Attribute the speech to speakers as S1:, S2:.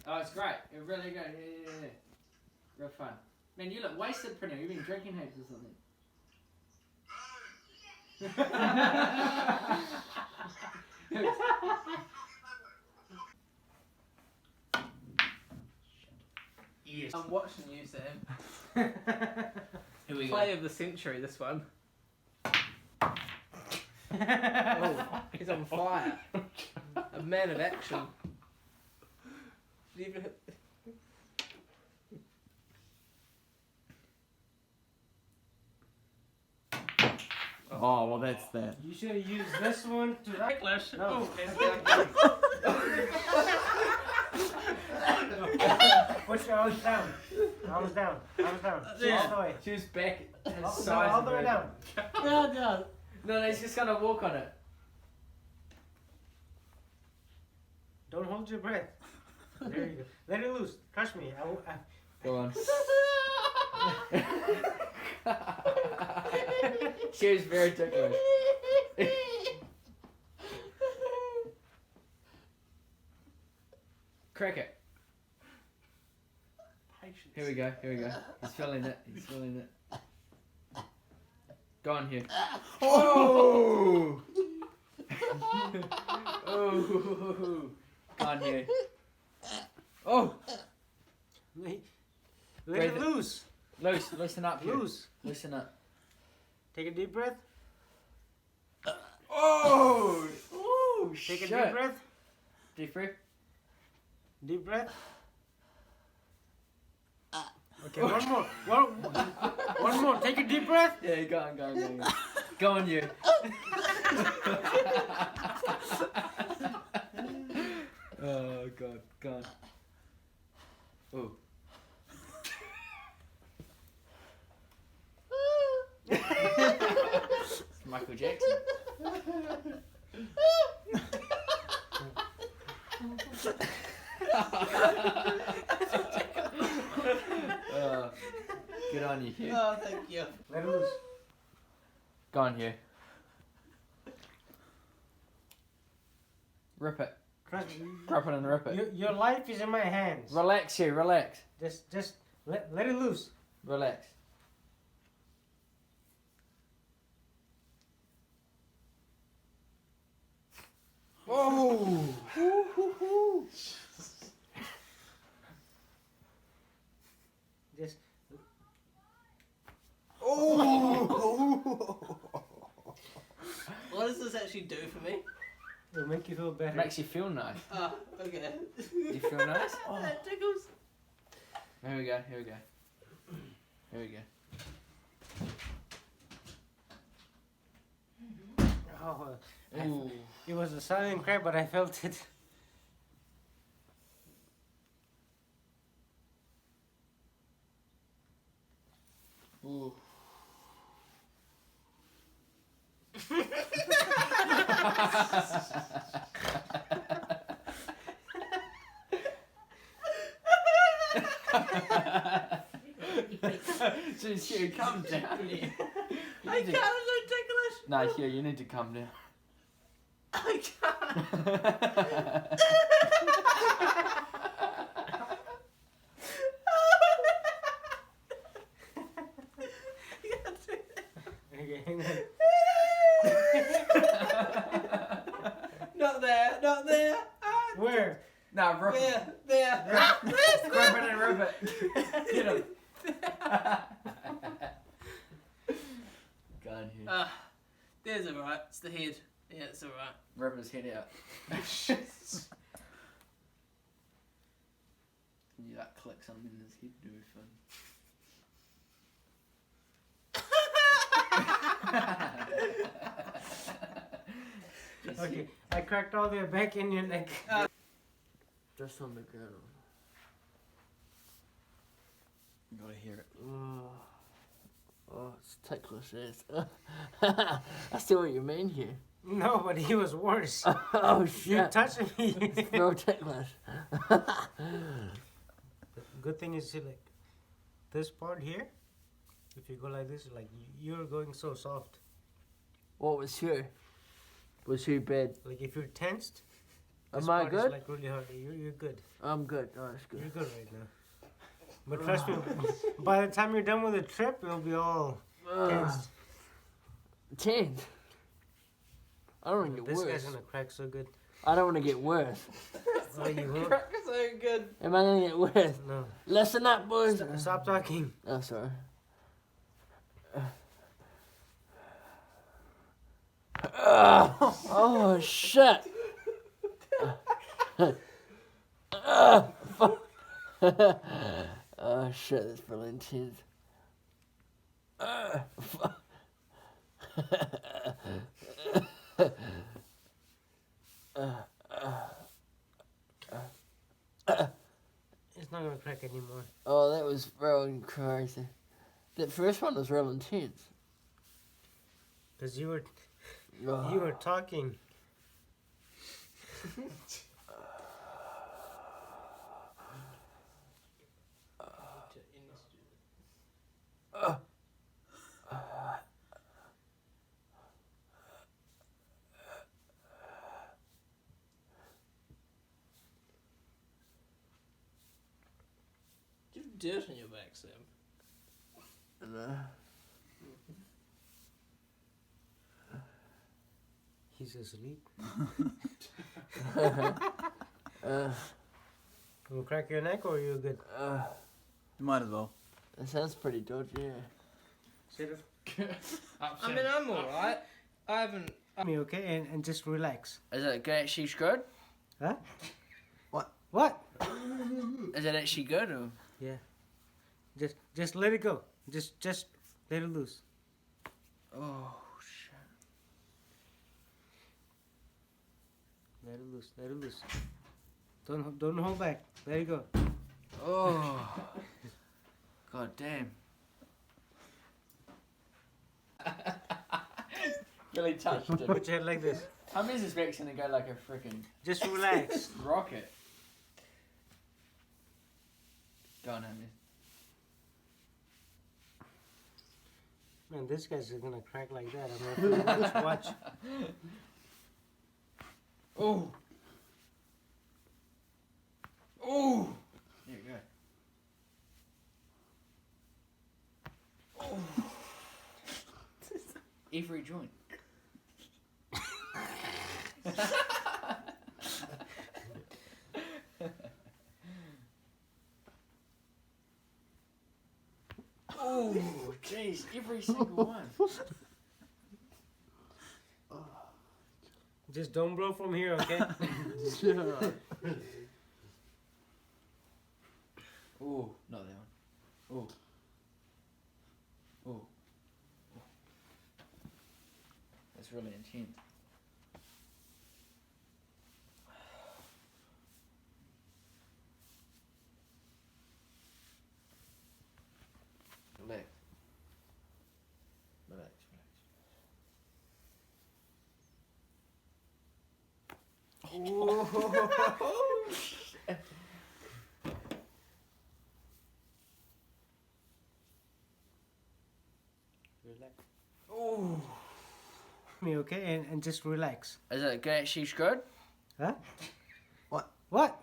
S1: Oh, it's great. It really good. Yeah. Real fun. Man, you look wasted, Prinny. You've been drinking heaps or something.
S2: Yes.
S3: I'm watching you, Sam.
S1: Here we
S3: Play of the century, this one. Oh, he's on fire. A man of action. Did you ever hit...
S1: Oh, well, that's that.
S2: You should have used this one to
S3: Backlash.
S2: No. Push your arms down. Arms down. Arms down.
S3: Yeah.
S2: All the way.
S1: She was back.
S2: No, all the way down.
S1: No, he's just gonna walk on it.
S2: Don't hold your breath. There you go. Let it loose. Trust me.
S1: Go on. She was very ticklish. Cricket.
S3: Patience.
S1: Here we go. Here we go. He's feeling it. He's feeling it. Go on here. Oh! Oh! Go on here. Oh!
S2: Let
S1: Breathe
S2: it
S1: it.
S2: loose.
S1: Loosen up here.
S2: Loose.
S1: Listen up.
S2: Take a deep breath.
S1: Oh! Ooh,
S2: Take a
S1: shit.
S2: deep breath.
S1: Deep breath.
S2: Deep breath. Okay, one more. One more. Take a deep breath.
S1: Yeah, go on, go on, go on. Go on, you. Oh, God, go on. Oh. It's Michael Jackson. Good on you, Hugh.
S3: Oh, thank you.
S2: Let it loose.
S1: Go on, Hugh. Rip it.
S2: Trust me.
S1: Drop it and rip it.
S2: Your life is in my hands.
S1: Relax, Hugh, relax.
S2: Just let it loose.
S1: Relax. Oh!
S2: Just
S1: Oh!
S3: What does this actually do for me?
S2: it'll make you feel better.
S1: Makes you feel nice.
S3: Oh, okay.
S1: You feel nice? Oh.
S3: That tickles.
S1: Here we go, here we go. Here we go.
S2: Oh,
S1: Ooh.
S2: it was a silent cry, but I felt it.
S1: Ooh. Hugh, calm down here.
S3: I can't, I'm so ticklish.
S1: No, Hugh, you need to calm down.
S3: I can't.
S2: Okay, hang on.
S3: Not there, not there.
S2: Where?
S1: No, rip it.
S3: There.
S1: Rip it and rip it. Get him. Go on, Hugh.
S3: There's alright. It's the head. Yeah, it's alright.
S1: Rip his head out. You like click something in his head, do it fun.
S2: Okay, I cracked all the way back in your neck.
S1: Just on the ground. You gotta hear it.
S4: Oh, it's ticklish. I see what you mean here.
S2: No, but he was worse.
S4: Oh
S2: You
S4: shit!
S2: touched me.
S4: It's real ticklish.
S2: Good thing is, see, like, this part here, if you go like this, like, you're going so soft.
S4: What was here? Was here bad?
S2: Like, if you're tensed, This
S4: Am I
S2: part is
S4: good?
S2: like really hard. You're good.
S4: I'm good. Oh, that's good.
S2: You're good right now. But trust me, by the time you're done with the trip, you'll be all tense.
S4: 10. I don't want to get
S2: This
S4: worse.
S2: guy's gonna crack so good.
S4: I don't want to get worse.
S2: Oh, you will?
S3: Crack so good.
S4: Am I going to get worse?
S2: No.
S4: Listen up, boys.
S2: Stop talking.
S4: Oh, sorry. Oh, shit. Fuck. Oh, shit, that's really intense. Fuck.
S2: It's not gonna crack anymore.
S4: Oh, that was real crazy. That first one was real intense.
S2: Cause you were
S4: Oh.
S2: talking.
S3: Do you have dirt on your back, Sam?
S4: No.
S2: He's asleep.
S4: Uh,
S2: Will crack your neck or you good?
S5: You might as well.
S4: that sounds pretty dodgy. Yeah.
S3: I mean, I'm alright. I haven't.
S2: Me okay, and just relax.
S4: Is it actually good?
S2: Huh?
S5: What?
S4: Is it actually good? Or?
S2: Yeah. Just let it go. Just let it loose.
S4: Oh, shit.
S2: Let it loose. Let it loose. Don't hold back. Let it go.
S4: Oh. God damn.
S1: Really touched him.
S2: Put your head like this.
S1: How many is this Rex gonna go like a freaking
S2: Just relax.
S1: rocket? Go on, Hammy.
S2: Man, this guy's gonna crack like that. I'm gonna watch.
S1: Oh. Oh. There you go. Oh. Every joint. Oh, jeez, every single one.
S2: Just don't blow from here, okay?
S1: Oh, not that one. Oh. Oh. That's really intense. Relax. Relax,
S2: Relax.
S1: Oh.
S2: Me okay, and just relax.
S4: Is it actually good?
S2: Huh?
S5: What?
S2: What?